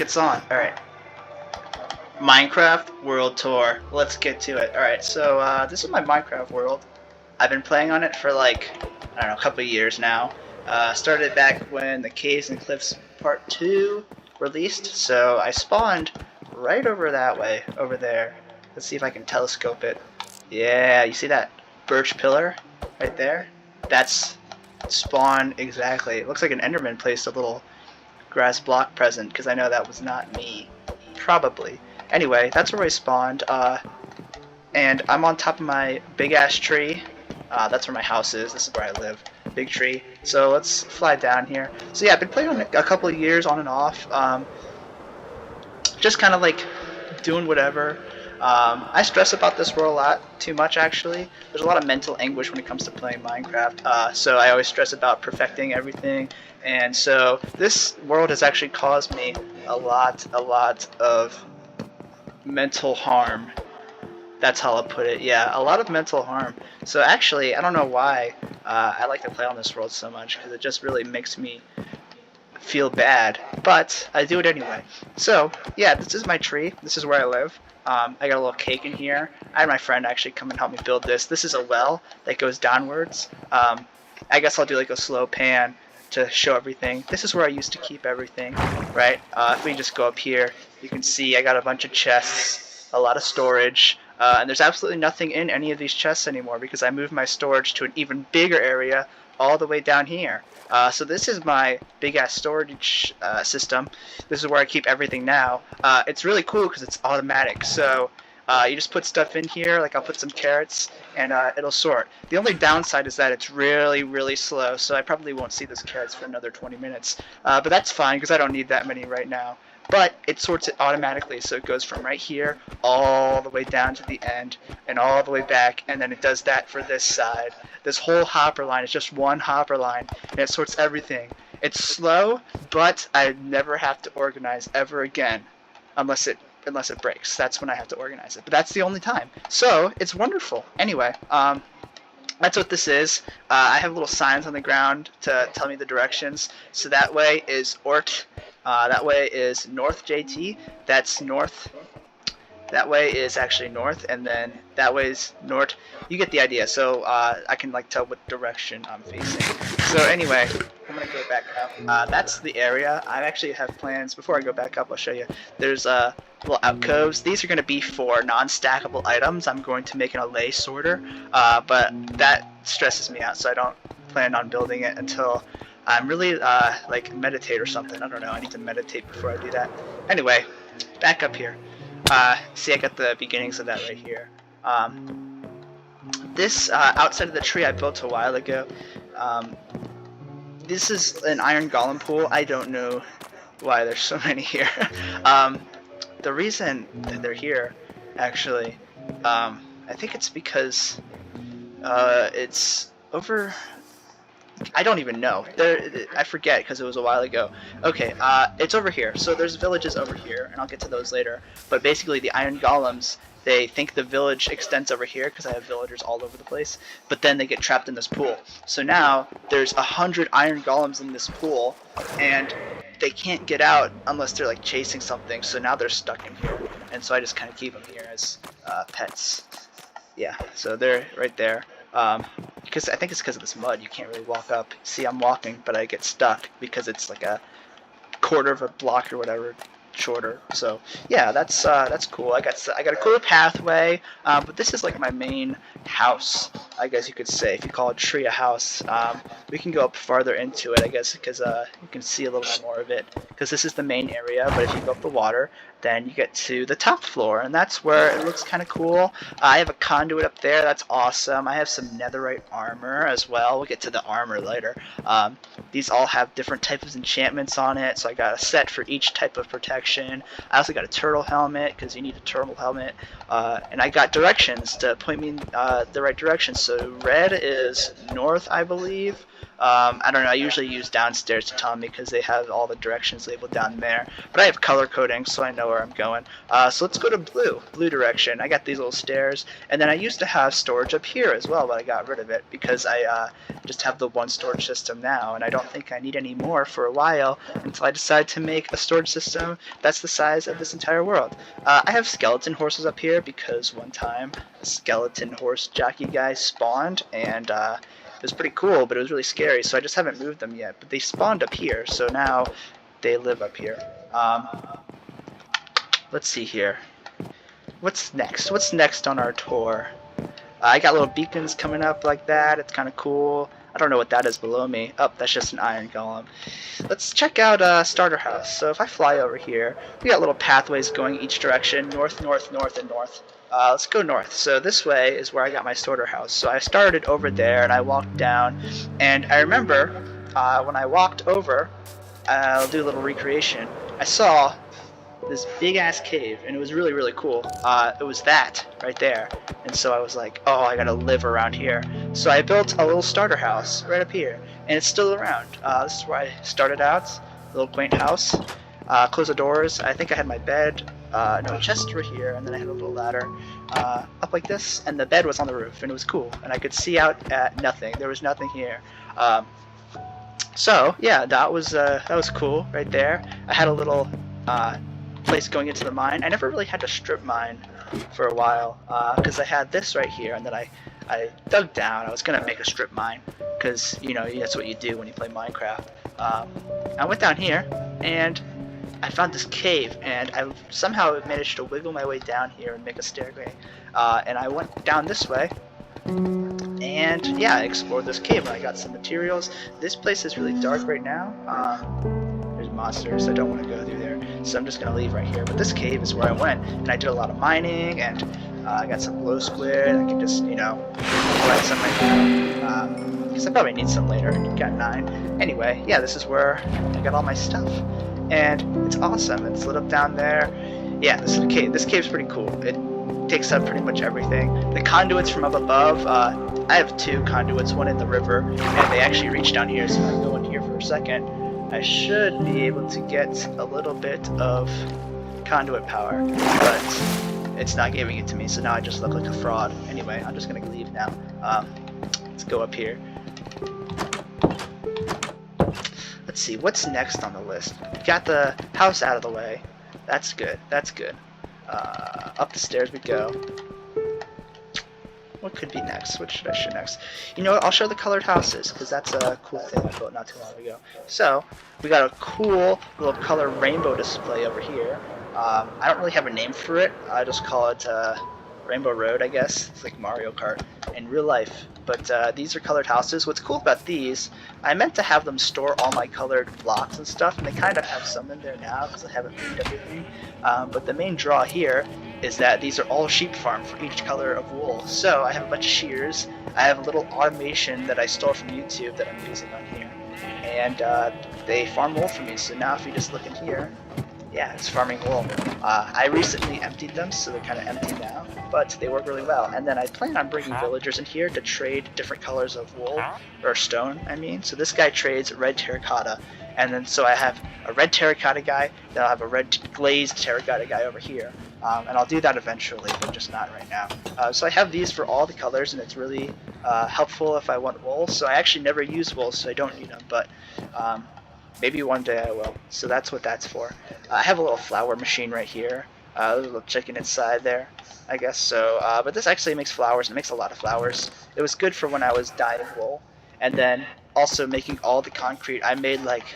It's on. Alright. Minecraft World Tour. Let's get to it. Alright, so this is my Minecraft world. I've been playing on it for like, I don't know, a couple of years now. Started back when the Caves and Cliffs Part 2 released, so I spawned right over that way, over there. Let's see if I can telescope it. Yeah, you see that birch pillar right there? That's spawn exactly. It looks like an Enderman placed a little grass block present, because I know that was not me. Probably. Anyway, that's where I spawned, and I'm on top of my big-ass tree. That's where my house is. This is where I live. Big tree. So let's fly down here. So yeah, I've been playing on it a couple of years on and off. Just kind of like doing whatever. I stress about this world a lot, too much actually. There's a lot of mental anguish when it comes to playing Minecraft, so I always stress about perfecting everything, and so this world has actually caused me a lot of mental harm. That's how I'll put it. Yeah, a lot of mental harm. So actually, I don't know why I like to play on this world so much, because it just really makes me feel bad, but I do it anyway. So yeah, this is my tree. This is where I live. I got a little cake in here. I had my friend actually come and help me build this. This is a well that goes downwards. I guess I'll do like a slow pan to show everything. This is where I used to keep everything, right? If we just go up here, you can see I got a bunch of chests, a lot of storage, and there's absolutely nothing in any of these chests anymore because I moved my storage to an even bigger area all the way down here. So this is my big-ass storage system. This is where I keep everything now. It's really cool because it's automatic. So you just put stuff in here, like I'll put some carrots, and it'll sort. The only downside is that it's really slow, so I probably won't see those carrots for another 20 minutes. But that's fine because I don't need that many right now. But it sorts it automatically, so it goes from right here all the way down to the end and all the way back, and then it does that for this side. This whole hopper line is just one hopper line, and it sorts everything. It's slow, but I never have to organize ever again, unless it breaks. That's when I have to organize it. But that's the only time. So it's wonderful. Anyway, that's what this is. I have little signs on the ground to tell me the directions. So that way is Ort. That way is North JT. That's north. That way is actually north, and then that way is north. You get the idea. So I can like tell what direction I'm facing. So anyway, I'm gonna go back up. That's the area. I actually have plans. Before I go back up, I'll show you. There's little alcoves. These are gonna be for non-stackable items. I'm going to make an allay sorter, but that stresses me out, so I don't plan on building it until I'm really like meditate or something. I don't know. I need to meditate before I do that. Anyway, back up here. See, I got the beginnings of that right here. This outside of the tree I built a while ago. This is an iron golem pool. I don't know why there's so many here. The reason that they're here, actually, I think it's because it's over. I don't even know. I forget because it was a while ago. Okay, it's over here. So there's villages over here, and I'll get to those later. But basically, the iron golems, they think the village extends over here because I have villagers all over the place. But then they get trapped in this pool. So now there's 100 iron golems in this pool, and they can't get out unless they're like chasing something. So now they're stuck in here, and so I just kind of keep them here as pets. Yeah, so they're right there. Because I think it's because of this mud, you can't really walk up. See, I'm walking, but I get stuck because it's like a quarter of a block or whatever shorter. So yeah, that's cool. I got a cool pathway, but this is like my main house, I guess you could say, if you call a tree a house. We can go up farther into it, I guess, because you can see a little bit more of it, because this is the main area. But if you go up the water, then you get to the top floor, and that's where it looks kind of cool. I have a conduit up there. That's awesome. I have some netherite armor as well. We'll get to the armor later. These all have different types of enchantments on it, so I got a set for each type of protection. I also got a turtle helmet, because you need a turtle helmet, and I got directions to point me in the right direction. So red is north, I believe. I don't know, I usually use downstairs to tell me because they have all the directions labeled down there. But I have color coding, so I know where I'm going. So let's go to blue direction. I got these little stairs, and then I used to have storage up here as well, but I got rid of it because I just have the one storage system now, and I don't think I need any more for a while until I decide to make a storage system that's the size of this entire world. I have skeleton horses up here because one time a skeleton horse jockey guy spawned, and it was pretty cool, but it was really scary, so I just haven't moved them yet. But they spawned up here, so now they live up here. Let's see here. What's next? What's next on our tour? I got little beacons coming up like that. It's kind of cool. I don't know what that is below me. Oh, that's just an iron golem. Let's check out Starter House. So if I fly over here, we got little pathways going each direction, north, north, north, and north. Let's go north. So this way is where I got my starter house. So I started over there and I walked down, and I remember when I walked over, I'll do a little recreation. I saw this big ass cave, and it was really, really cool. It was that right there, and so I was like, oh, I gotta live around here. So I built a little starter house right up here, and it's still around. This is where I started out, a little quaint house. Close the doors. I think I had my bed, no, chest were here, and then I had a little ladder up like this, and the bed was on the roof, and it was cool, and I could see out at nothing. There was nothing here. So yeah, that was cool right there. I had a little place going into the mine. I never really had to strip mine for a while because I had this right here, and then I dug down. I was gonna make a strip mine because, you know, that's what you do when you play Minecraft. I went down here and I found this cave, and I somehow managed to wiggle my way down here and make a stairway. And I went down this way, and yeah, I explored this cave, and I got some materials. This place is really dark right now. There's monsters, so I don't want to go through there, so I'm just going to leave right here. But this cave is where I went, and I did a lot of mining, and I got some glow squid. I can just, you know, collect some right here, because I probably need some later. Got 9. Anyway, yeah, this is where I got all my stuff, and it's awesome. It's lit up down there. Yeah, this is the cave. This cave's pretty cool. It takes up pretty much everything. The conduits from up above, I have 2 conduits, one in the river, and they actually reach down here, so if I go in here for a second, I should be able to get a little bit of conduit power, but it's not giving it to me, so now I just look like a fraud. Anyway, I'm just gonna leave now. Let's go up here. Let's see, what's next on the list? Got the house out of the way. That's good, that's good. Up the stairs we go. What could be next? What should I show next? You know what? I'll show the colored houses, because that's a cool thing I built not too long ago. So, we got a cool little color rainbow display over here. I don't really have a name for it. I just call it Rainbow Road, I guess. It's like Mario Kart in real life. But these are colored houses. What's cool about these, I meant to have them store all my colored blocks and stuff, and they kind of have some in there now because I haven't moved everything. But the main draw here is that these are all sheep farm for each color of wool. So I have a bunch of shears. I have a little automation that I stole from YouTube that I'm using on here. And they farm wool for me. So now if you just look in here, yeah, it's farming wool. I recently emptied them, so they're kind of empty now, but they work really well. And then I plan on bringing villagers in here to trade different colors of wool, or stone, I mean. So this guy trades red terracotta, and then so I have a red terracotta guy, then I'll have a red glazed terracotta guy over here. And I'll do that eventually, but just not right now. So I have these for all the colors, and it's really helpful if I want wool. So I actually never use wool, so I don't need them, but maybe one day I will. So that's what that's for. I have a little flower machine right here. There's a little chicken inside there, I guess. So, but this actually makes flowers. It makes a lot of flowers. It was good for when I was dyeing wool. And then also making all the concrete. I made like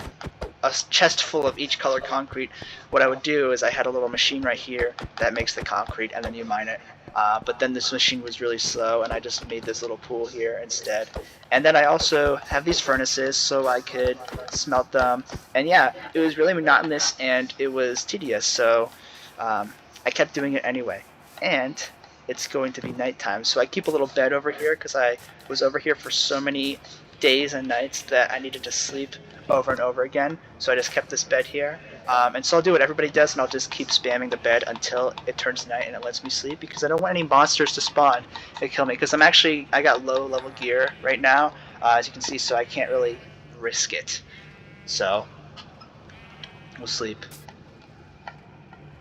a chest full of each color concrete. What I would do is I had a little machine right here that makes the concrete, and then you mine it. But then this machine was really slow, and I just made this little pool here instead. And then I also have these furnaces so I could smelt them. And yeah, it was really monotonous and it was tedious, so I kept doing it anyway. And it's going to be nighttime, so I keep a little bed over here because I was over here for so many days and nights that I needed to sleep over and over again. So I just kept this bed here. And so I'll do what everybody does, and I'll just keep spamming the bed until it turns night and it lets me sleep, because I don't want any monsters to spawn and kill me, because I got low level gear right now. as you can see, so I can't really risk it. So we'll sleep.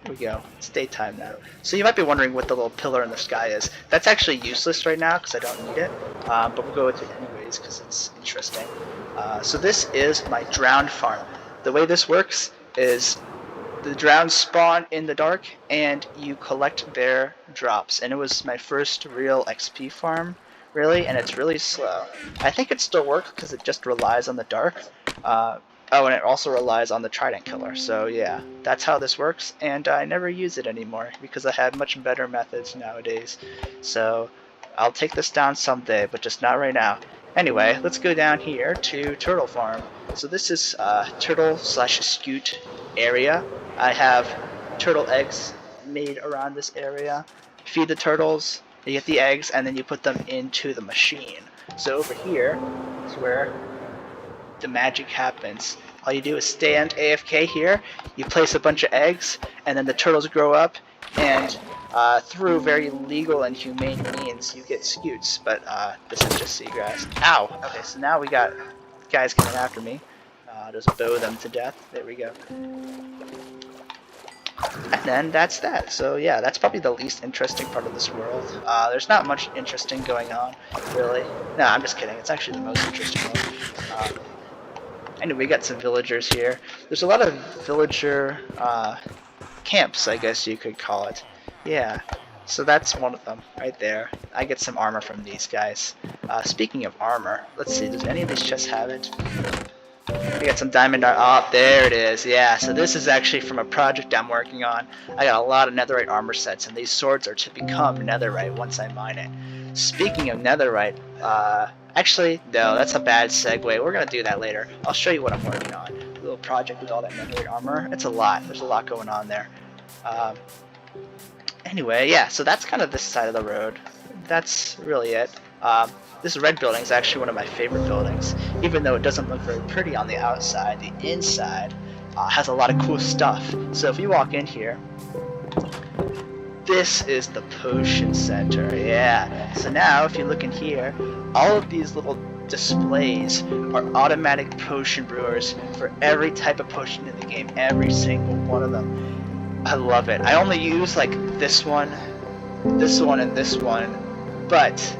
Here we go. It's daytime now. So you might be wondering what the little pillar in the sky is. That's actually useless right now because I don't need it, but we'll go with it anyways because it's interesting. So this is my drowned farm. The way this works is the drowned spawn in the dark and you collect their drops. And it was my first real XP farm, really, and it's really slow. I think it still works because it just relies on the dark. Oh, and it also relies on the Trident Killer. So yeah, that's how this works, and I never use it anymore because I have much better methods nowadays. So I'll take this down someday, but just not right now. Anyway, let's go down here to Turtle Farm. So this is turtle/scoot area. I have turtle eggs made around this area. Feed the turtles, you get the eggs, and then you put them into the machine. So over here is where the magic happens. All you do is stand AFK here, you place a bunch of eggs, and then the turtles grow up, and through very legal and humane means you get scoots, but this is just seagrass. Ow! Okay, so now we got guys coming after me. Just bow them to death. There we go. And then that's that. So yeah, that's probably the least interesting part of this world. There's not much interesting going on, really. No, I'm just kidding. It's actually the most interesting one. Anyway, we got some villagers here. There's a lot of villager camps, I guess you could call it. Yeah, so that's one of them right there. I get some armor from these guys. Speaking of armor, let's see, does any of these chests have it? We got some diamond armor. Oh, there it is. Yeah, so this is actually from a project I'm working on. I got a lot of netherite armor sets, and these swords are to become netherite once I mine it. Speaking of netherite, actually, no, that's a bad segue. We're going to do that later. I'll show you what I'm working on. A little project with all that netherite armor. It's a lot. There's a lot going on there. Anyway, yeah, so that's kind of this side of the road. That's really it. This red building is actually one of my favorite buildings. Even though it doesn't look very pretty on the outside, the inside has a lot of cool stuff. So if you walk in here, this is the potion center. Yeah. So now if you look in here, all of these little displays are automatic potion brewers for every type of potion in the game. Every single one of them. I love it. I only use like this one, and this one, but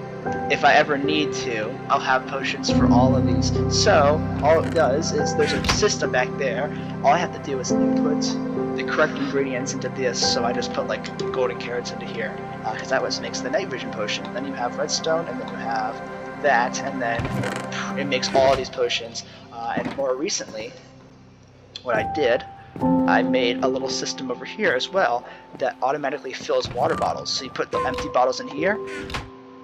if I ever need to, I'll have potions for all of these. So all it does is there's a system back there. All I have to do is input the correct ingredients into this. So I just put like golden carrots into here, because that was makes the night vision potion. Then you have redstone, and then you have that, and then it makes all of these potions. And more recently, what I did, I made a little system over here as well that automatically fills water bottles. So you put the empty bottles in here,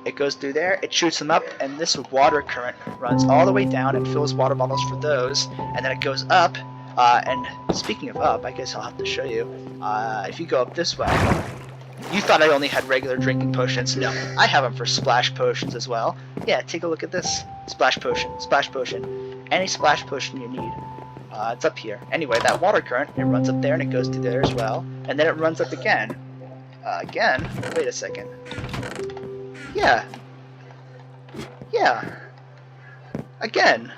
it goes through there, it shoots them up, and this water current runs all the way down and fills water bottles for those, and then it goes up, and speaking of up, I guess I'll have to show you, if you go up this way, you thought I only had regular drinking potions. No, I have them for splash potions as well. Yeah, take a look at this. Splash potion. Any splash potion you need. It's up here. Anyway, that water current, it runs up there and it goes through there as well. And then it runs up again. Wait a second. Yeah. Again.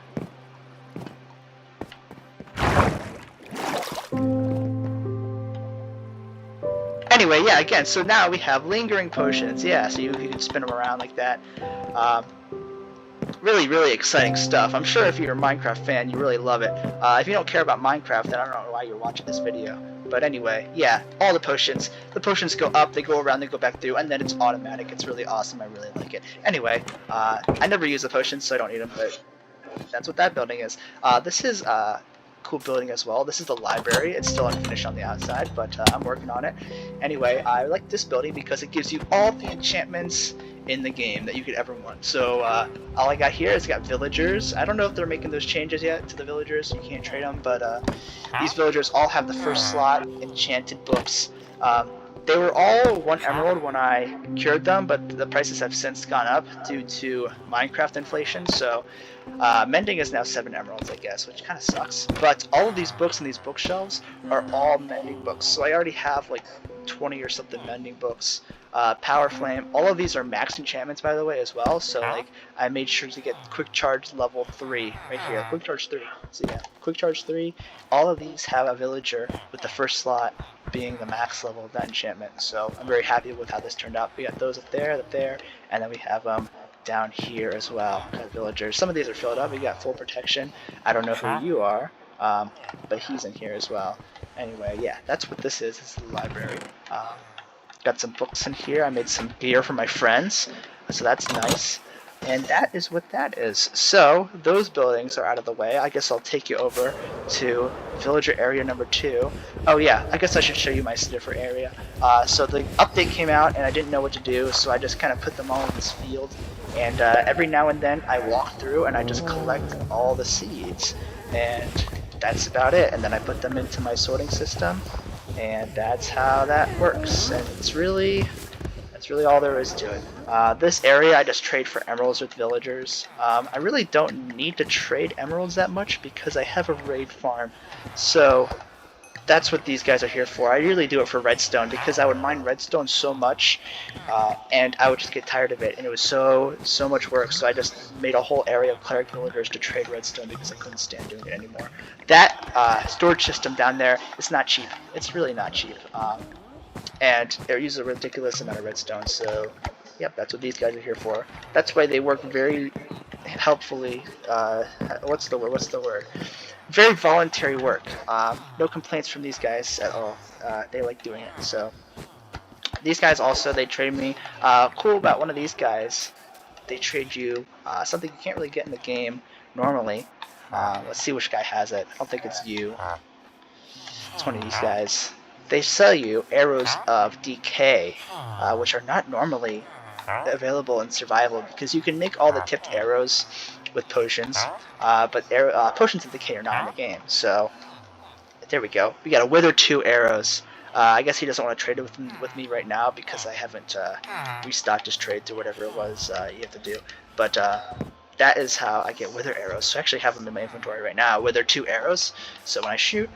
Anyway, yeah, again, so now we have lingering potions. Yeah, so you can spin them around like that. Really, really exciting stuff. I'm sure if you're a Minecraft fan, you really love it. If you don't care about Minecraft, then I don't know why you're watching this video. But anyway, yeah, all the potions go up, they go around, they go back through, and then it's automatic. It's really awesome. I really like it. Anyway, I never use the potions, so I don't need them, but that's what that building is. This is a cool building as well. This is the library. It's still unfinished on the outside, but I'm working on it. Anyway, I like this building because it gives you all the enchantments in the game that you could ever want. So all I got here is got villagers. I don't know if they're making those changes yet to the villagers. You can't trade them, but these villagers all have the first slot enchanted books. They were all 1 emerald when I cured them, but the prices have since gone up due to Minecraft inflation. So mending is now 7 emeralds, I guess, which kind of sucks. But all of these books in these bookshelves are all mending books. So I already have like 20 or something mending books. Power Flame, all of these are max enchantments, by the way, as well. So like I made sure to get Quick Charge level 3 right here. Quick Charge 3. So yeah, Quick Charge 3. All of these have a villager with the first slot being the max level of that enchantment. So I'm very happy with how this turned out. We got those up there, and then we have down here as well, villagers. Some of these are filled up. We got full protection. I don't know who you are, but he's in here as well. Anyway, yeah, that's what this is. This is the library. Got some books in here. I made some gear for my friends, so that's nice. And that is what that is. So those buildings are out of the way. I guess I'll take you over to villager area number 2. Oh yeah, I guess I should show you my sniffer area. So the update came out and I didn't know what to do, so I just kind of put them all in this field. And every now and then I walk through and I just collect all the seeds. And that's about it. And then I put them into my sorting system. And that's how that works. And it's really all there is to it. This area I just trade for emeralds with villagers. I really don't need to trade emeralds that much because I have a raid farm. So that's what these guys are here for. I really do it for redstone because I would mine redstone so much and I would just get tired of it, and it was so much work. So I just made a whole area of cleric villagers to trade redstone because I couldn't stand doing it anymore. That storage system down there is not cheap. It's really not cheap. And it uses a ridiculous amount of redstone, so yep, that's what these guys are here for. That's why they work very helpfully. What's the word? Very voluntary work. No complaints from these guys at all. They like doing it. So these guys also, they trade me. Cool about one of these guys, they trade you something you can't really get in the game normally. Let's see which guy has it. I don't think it's you. It's one of these guys. They sell you arrows of decay, which are not normally available in survival because you can make all the tipped arrows with potions, but potions of decay are not in the game. So there we go. We got a Wither 2 arrows. I guess he doesn't want to trade it with me right now because I haven't restocked his trade to whatever it was you have to do. But that is how I get Wither arrows. So I actually have them in my inventory right now. Wither 2 arrows. So when I shoot,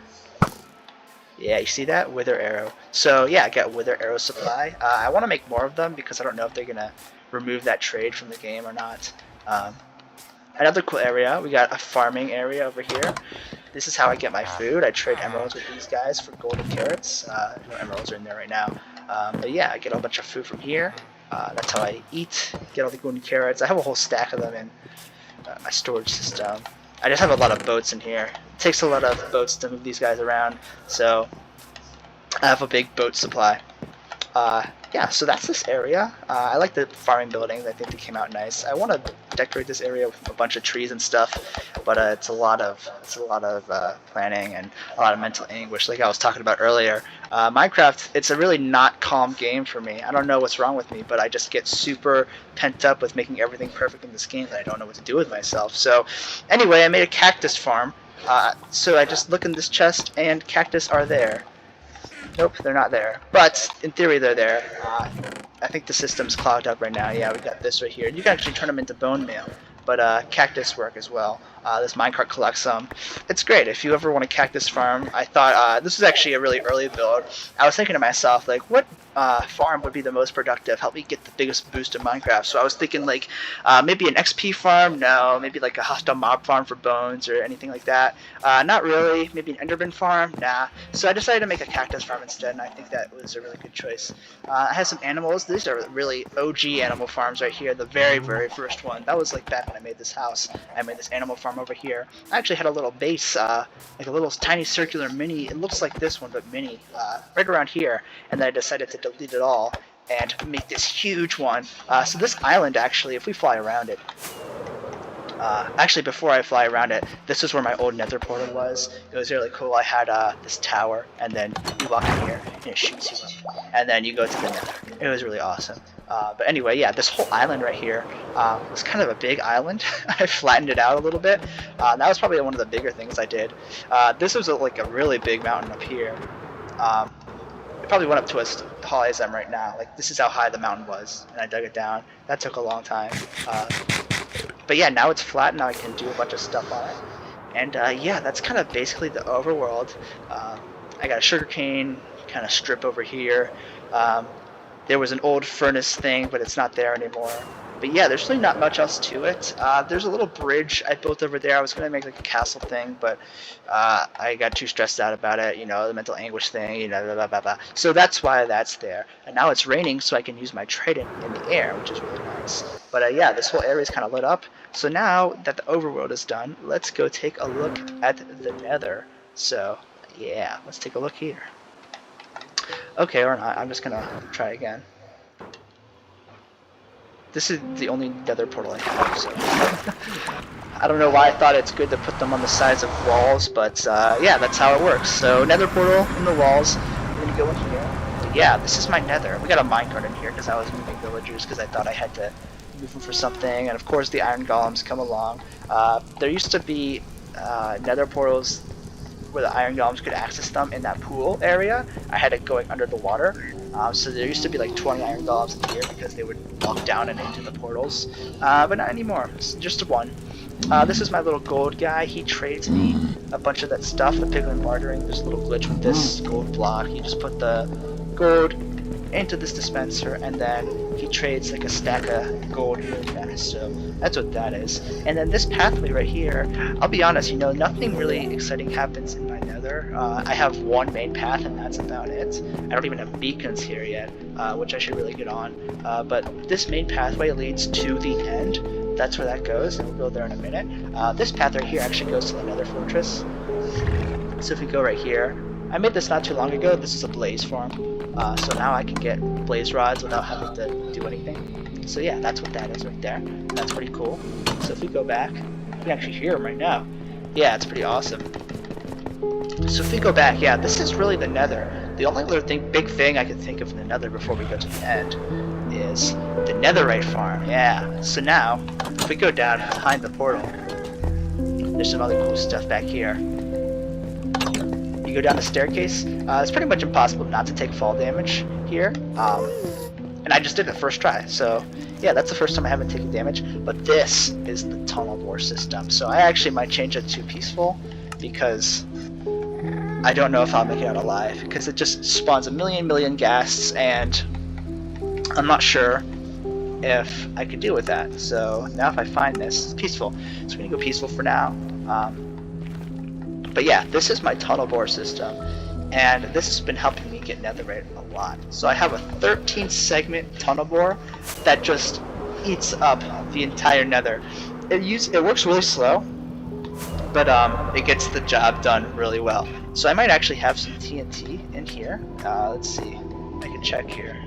yeah, you see that? Wither arrow. So yeah, I got Wither arrow supply. I want to make more of them because I don't know if they're going to remove that trade from the game or not. Another cool area, we got a farming area over here. This is how I get my food. I trade emeralds with these guys for golden carrots. No emeralds are in there right now. But yeah, I get a bunch of food from here. That's how I eat, get all the golden carrots. I have a whole stack of them in my storage system. I just have a lot of boats in here. It takes a lot of boats to move these guys around, so I have a big boat supply. Yeah, so that's this area. I like the farming buildings. I think they came out nice. I want to decorate this area with a bunch of trees and stuff, but it's a lot of planning and a lot of mental anguish, like I was talking about earlier. Minecraft, it's a really not calm game for me. I don't know what's wrong with me, but I just get super pent up with making everything perfect in this game that I don't know what to do with myself. So anyway, I made a cactus farm. So I just look in this chest and cactus are there. Nope, they're not there. But in theory, they're there. I think the system's clogged up right now. Yeah, we got this right here. You can actually turn them into bone meal, but cactus work as well. This minecart collects them. It's great. If you ever want a cactus farm, I thought this was actually a really early build. I was thinking to myself, like, what farm would be the most productive? Help me get the biggest boost in Minecraft. So I was thinking, like, maybe an XP farm? No. Maybe like a hostile mob farm for bones or anything like that? Not really. Maybe an enderman farm? Nah. So I decided to make a cactus farm instead, and I think that was a really good choice. I have some animals. These are really OG animal farms right here. The very, very first one. That was like back when I made this house. I made this animal farm over here. I actually had a little base, like a little tiny circular mini. It looks like this one, but mini, right around here. And then I decided to delete it all and make this huge one. So this island, actually, if we fly around it, actually before I fly around it, this is where my old nether portal was. It was really cool. I had this tower, and then you walk in here and it shoots you up, and then you go to the nether. It was really awesome. But anyway, yeah, this whole island right here was kind of a big island. I flattened it out a little bit. That was probably one of the bigger things I did. This was like a really big mountain up here. it probably went up to as high as I'm right now. Like, this is how high the mountain was, and I dug it down. That took a long time. But yeah, now it's flat, now I can do a bunch of stuff on it. And yeah, that's kind of basically the overworld. I got a sugarcane kind of strip over here. There was an old furnace thing, but it's not there anymore. But yeah, there's really not much else to it. There's a little bridge I built over there. I was gonna make like a castle thing, but I got too stressed out about it. You know, the mental anguish thing. You know, blah blah blah blah. So that's why that's there. And now it's raining, so I can use my trident in the air, which is really nice. But yeah, this whole area is kind of lit up. So now that the overworld is done, let's go take a look at the Nether. So yeah, let's take a look here. Okay, or not. I'm just gonna try again. This is the only Nether portal I have, so I don't know why I thought it's good to put them on the sides of walls, but yeah, that's how it works. So Nether portal in the walls. We're gonna go in here. But yeah, this is my Nether. We got a minecart in here because I was moving villagers because I thought I had to move them for something, and of course the iron golems come along. There used to be Nether portals where the iron golems could access them in that pool area. I had it going under the water. So there used to be like 20 iron golems in here because they would walk down and into the portals. But not anymore. It's just one. This is my little gold guy. He trades me a bunch of that stuff, the piglin bartering. There's a little glitch with this gold block. You just put the gold into this dispenser, and then he trades like a stack of gold really fast. So that's what that is. And then this pathway right here, I'll be honest, you know, nothing really exciting happens in my Nether. I have one main path, and that's about it. I don't even have beacons here yet, which I should really get on. But this main pathway leads to the end. That's where that goes, and we'll go there in a minute. This path right here actually goes to the Nether fortress. So if we go right here, I made this not too long ago. This is a blaze farm. So now I can get blaze rods without having to do anything. So yeah, that's what that is right there. That's pretty cool. So if we go back, you can actually hear them right now. Yeah, it's pretty awesome. So if we go back, yeah, this is really the Nether. The only other big thing I could think of in the Nether before we go to the end is the Netherite farm. Yeah. So now, if we go down behind the portal, there's some other cool stuff back here. You go down the staircase. It's pretty much impossible not to take fall damage here. And I just did it first try. So yeah, that's the first time I haven't taken damage. But this is the tunnel bore system. So I actually might change it to peaceful because I don't know if I'll make it out alive, because it just spawns a million ghasts, and I'm not sure if I could deal with that. So now if I find this, it's peaceful. So I'm gonna go peaceful for now. But yeah, this is my tunnel bore system, and this has been helping me get netherite a lot. So I have a 13 segment tunnel bore that just eats up the entire nether. It works really slow, but it gets the job done really well. So I might actually have some TNT in here. Let's see, I can check here.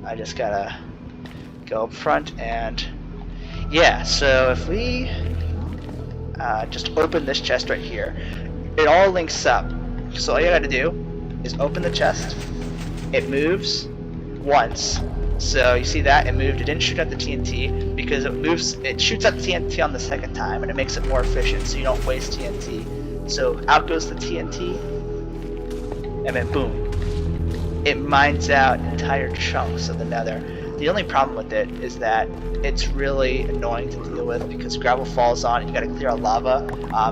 I just gotta go up front, and yeah, so if we just open this chest right here, it all links up. So all you gotta do is open the chest. It moves once. So you see that? It moved. It didn't shoot at the TNT because it shoots at the TNT on the second time, and it makes it more efficient so you don't waste TNT. So out goes the TNT, and then boom. It mines out entire chunks of the nether. The only problem with it is that it's really annoying to deal with because gravel falls on and you gotta clear out lava.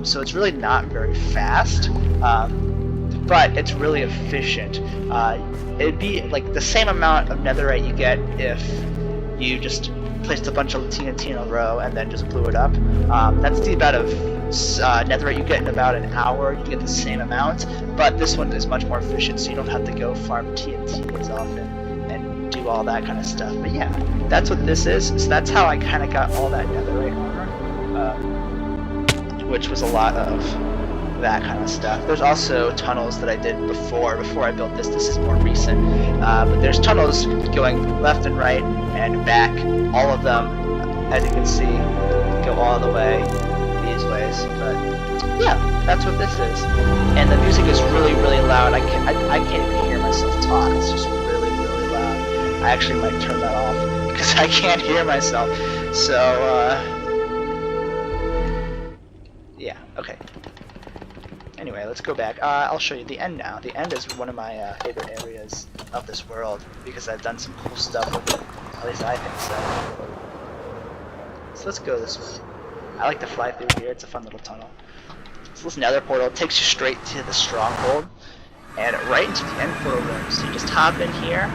So it's really not very fast, but it's really efficient. It'd be like the same amount of netherite you get if you just placed a bunch of TNT in a row and then just blew it up. That's the amount of netherite you get in about an hour. You get the same amount, but this one is much more efficient, so you don't have to go farm TNT as often and do all that kind of stuff. But yeah, that's what this is. So that's how I kind of got all that netherite armor, which was a lot of that kind of stuff. There's also tunnels that I did before I built this. This is more recent, but there's tunnels going left and right and back. All of them, as you can see, go all the way these ways. But yeah, that's what this is. And the music is really loud. I can't even hear myself talk. It's just really loud. I actually might turn that off because I can't hear myself. So yeah, okay. Anyway, let's go back. I'll show you the end now. The end is one of my favorite areas of this world because I've done some cool stuff with it. At least I think so. So let's go this way. I like to fly through here. It's a fun little tunnel. So this nether portal takes you straight to the stronghold and right into the end portal room. So you just hop in here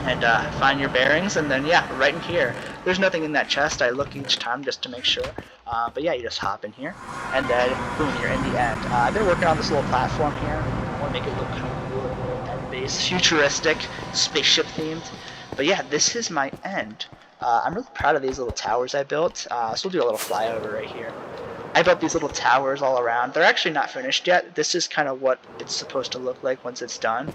and find your bearings, and then yeah, right in here. There's nothing in that chest. I look each time just to make sure. But yeah, you just hop in here, and then boom, you're in the end. I've been working on this little platform here. I want to make it look kind of cool, end base, futuristic, spaceship themed. But yeah, this is my end. I'm really proud of these little towers I built. So we'll do a little flyover right here. I built these little towers all around. They're actually not finished yet. This is kind of what it's supposed to look like once it's done,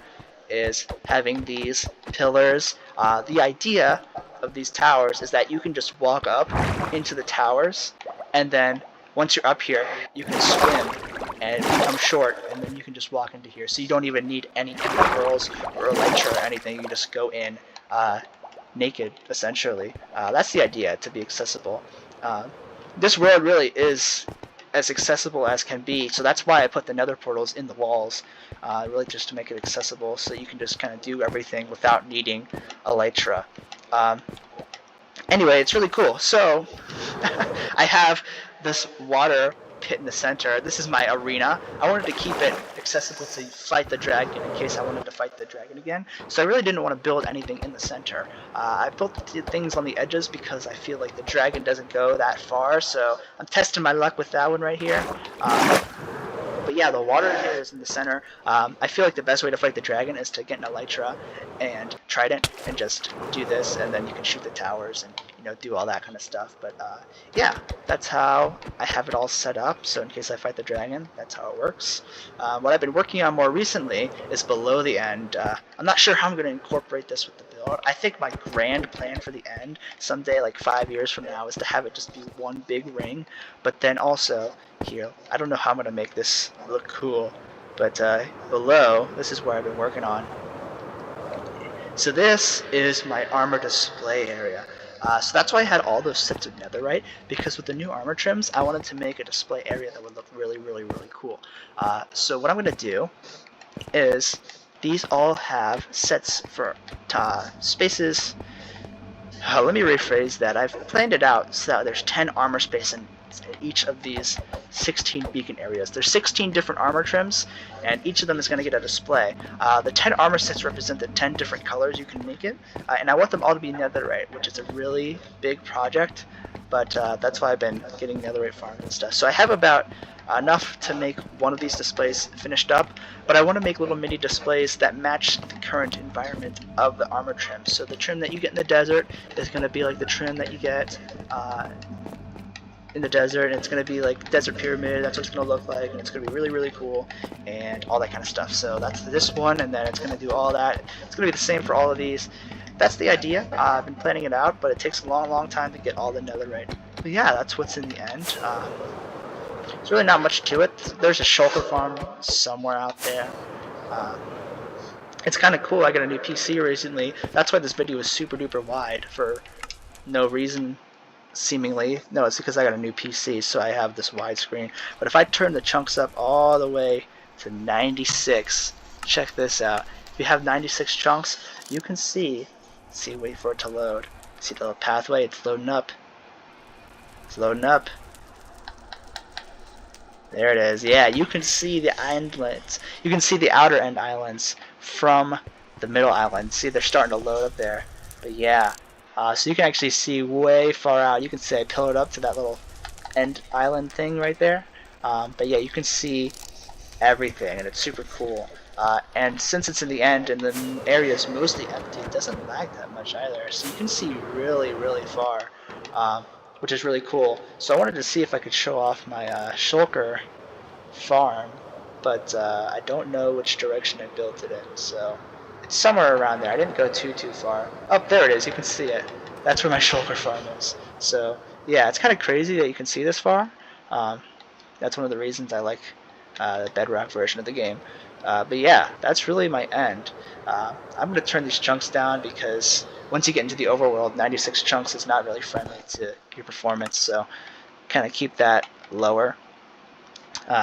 is having these pillars. The idea of these towers is that you can just walk up into the towers, and then once you're up here, you can swim and become short, and then you can just walk into here. So you don't even need any pearls or elytra or anything. You just go in naked, essentially. That's the idea, to be accessible. This world really is as accessible as can be, so that's why I put the nether portals in the walls, really just to make it accessible, so you can just kind of do everything without needing elytra. Anyway, it's really cool. So I have this water pit in the center. This is my arena. I wanted to keep it accessible to fight the dragon in case I wanted to fight the dragon again. So I really didn't want to build anything in the center. I built things on the edges because I feel like the dragon doesn't go that far. So I'm testing my luck with that one right here. But yeah, the water here is in the center. I feel like the best way to fight the dragon is to get an elytra and trident and just do this, and then you can shoot the towers and do all that kind of stuff. But yeah, that's how I have it all set up. So in case I fight the dragon, that's how it works. What I've been working on more recently is below the end. I'm not sure how I'm going to incorporate this with the build. I think my grand plan for the end someday, like 5 years from now, is to have it just be one big ring. But then also here, I don't know how I'm going to make this look cool, but below, this is where I've been working on. So this is my armor display area. So that's why I had all those sets of netherite, because with the new armor trims, I wanted to make a display area that would look really, really, really cool. So what I'm going to do is, these all have sets for spaces. Let me rephrase that. I've planned it out so that there's 10 armor space in each of these 16 beacon areas. There's 16 different armor trims, and each of them is going to get a display. The 10 armor sets represent the 10 different colors you can make it, and I want them all to be netherite, which is a really big project, but that's why I've been getting netherite farms and stuff. So I have about enough to make one of these displays finished up, but I want to make little mini displays that match the current environment of the armor trim. So the trim that you get in the desert is going to be like the trim that you get in the desert, and it's going to be like desert pyramid. That's what it's going to look like, and it's going to be really, really cool and all that kind of stuff. So that's this one, and then it's going to do all that. It's going to be the same for all of these. That's the idea. I've been planning it out, but it takes a long, long time to get all the netherite. But yeah, that's what's in the end. There's really not much to it. There's a shulker farm somewhere out there. It's kind of cool. I got a new PC recently. That's why this video is super duper wide for no reason, seemingly. No, it's because I got a new PC, so I have this widescreen. But if I turn the chunks up all the way to 96, check this out. If you have 96 chunks, you can see, wait for it to load. See the little pathway? It's loading up. It's loading up. There it is. Yeah, you can see the islands. You can see the outer end islands from the middle island. See, they're starting to load up there. But yeah, so you can actually see way far out. You can see I pillared up to that little end island thing right there. But yeah, you can see everything, and it's super cool. And since it's in the end and the area is mostly empty, it doesn't lag that much either. So you can see really, really far, which is really cool. So I wanted to see if I could show off my shulker farm, but I don't know which direction I built it in. So it's somewhere around there. I didn't go too far. Oh, there it is. You can see it. That's where my shulker farm is. So yeah, it's kind of crazy that you can see this far. That's one of the reasons I like the Bedrock version of the game. But yeah, that's really my end. I'm going to turn these chunks down because once you get into the overworld, 96 chunks is not really friendly to your performance, so kind of keep that lower.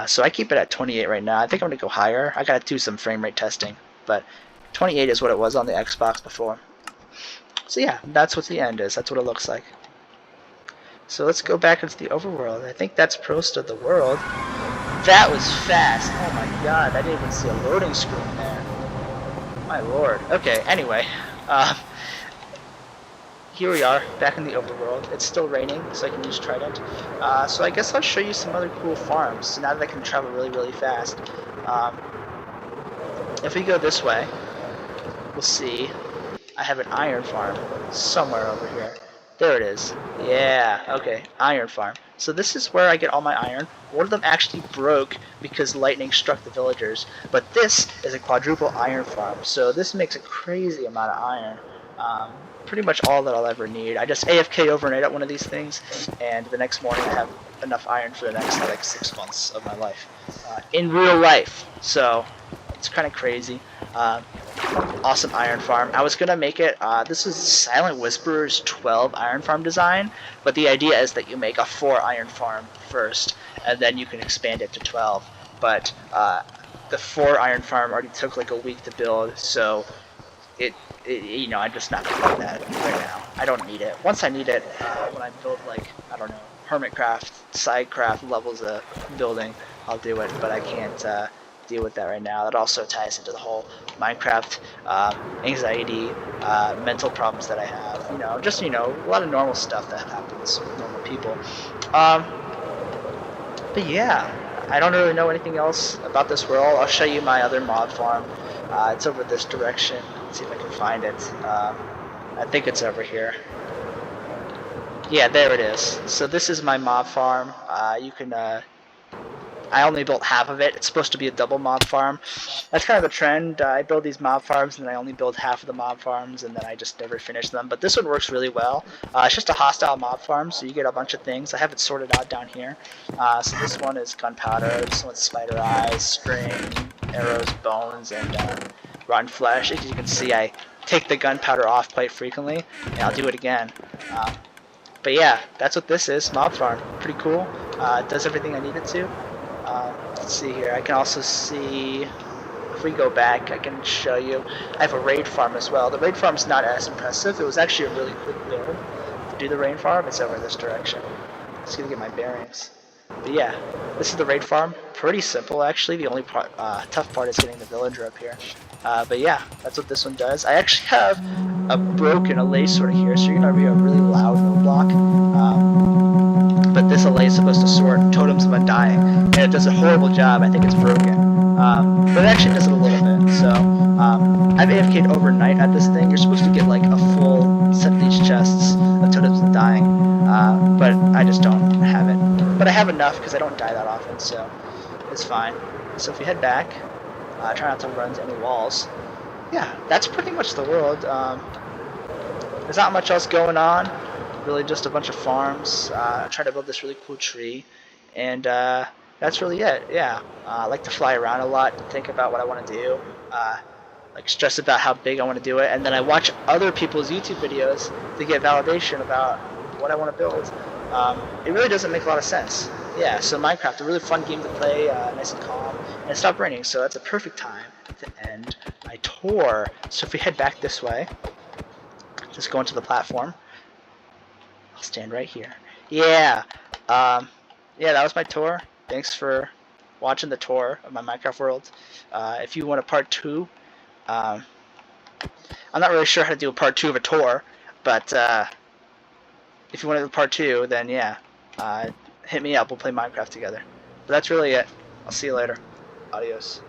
So I keep it at 28 right now. I think I'm gonna go higher. I gotta do some frame rate testing, but 28 is what it was on the Xbox before. So yeah, that's what the end is. That's what it looks like. So let's go back into the overworld. I think that's most of the world. That was fast. Oh my god, I didn't even see a loading screen there. My lord. Okay, anyway. Here we are, back in the overworld. It's still raining, so I can use Trident. So I guess I'll show you some other cool farms, so now that I can travel really, really fast. If we go this way, we'll see I have an iron farm somewhere over here. There it is. Yeah, okay, iron farm. So this is where I get all my iron. One of them actually broke because lightning struck the villagers, but this is a quadruple iron farm, so this makes a crazy amount of iron. Pretty much all that I'll ever need. I just AFK overnight at one of these things, and the next morning I have enough iron for the next like 6 months of my life. In real life, so it's kind of crazy. Awesome iron farm. I was gonna make it, this is Silent Whisperer's 12 iron farm design, but the idea is that you make a 4 iron farm first, and then you can expand it to 12. But the 4 iron farm already took like a week to build, so you know, I'm just not gonna do that right now. I don't need it. Once I need it, when I build like, I don't know, Hermitcraft, Sidecraft levels of building, I'll do it, but I can't deal with that right now. That also ties into the whole Minecraft anxiety, mental problems that I have. You know, just, you know, a lot of normal stuff that happens with normal people. But yeah, I don't really know anything else about this world. I'll show you my other mod farm. It's over this direction. Let's see if I can find it. I think it's over here. Yeah, there it is. So this is my mob farm. You can I only built half of it. It's supposed to be a double mob farm. That's kind of a trend. I build these mob farms and then I only build half of the mob farms and then I just never finish them. But this one works really well. It's just a hostile mob farm, so you get a bunch of things. I have it sorted out down here. So this one is gunpowder, this one's spider eyes, string, arrows, bones, and rotten flesh. As you can see, I take the gunpowder off quite frequently, and I'll do it again. But yeah, that's what this is, mob farm. Pretty cool. It does everything I need it to. Let's see here. I can also see, if we go back, I can show you. I have a raid farm as well. The raid farm's not as impressive. It was actually a really quick build to do the raid farm. It's over this direction. Just gonna get my bearings. But yeah, this is the raid farm. Pretty simple actually. The only part, tough part is getting the villager up here. But yeah, that's what this one does. I actually have a broken allay sort of here, so you're gonna be a really loud roadblock. But this allay is supposed to sort totems of undying, and it does a horrible job. I think it's broken. But it actually does it a little bit. So I've AFK'd overnight at this thing. You're supposed to get like a full set of these chests of totems of undying, but I just don't have it. But I have enough because I don't die that often, so it's fine. So if we head back, try not to run into any walls. Yeah, that's pretty much the world. There's not much else going on. Really just a bunch of farms. I try to build this really cool tree. And that's really it, yeah. I like to fly around a lot and think about what I want to do. Like stress about how big I want to do it. And then I watch other people's YouTube videos to get validation about what I want to build. It really doesn't make a lot of sense. Yeah, so Minecraft, a really fun game to play, nice and calm, and it stopped raining, so that's a perfect time to end my tour. So if we head back this way, just go into the platform. I'll stand right here. Yeah, yeah, that was my tour. Thanks for watching the tour of my Minecraft world. If you want a part 2, I'm not really sure how to do a part 2 of a tour, but if you want to do a part 2, then yeah, hit me up. We'll play Minecraft together. But that's really it. I'll see you later. Adios.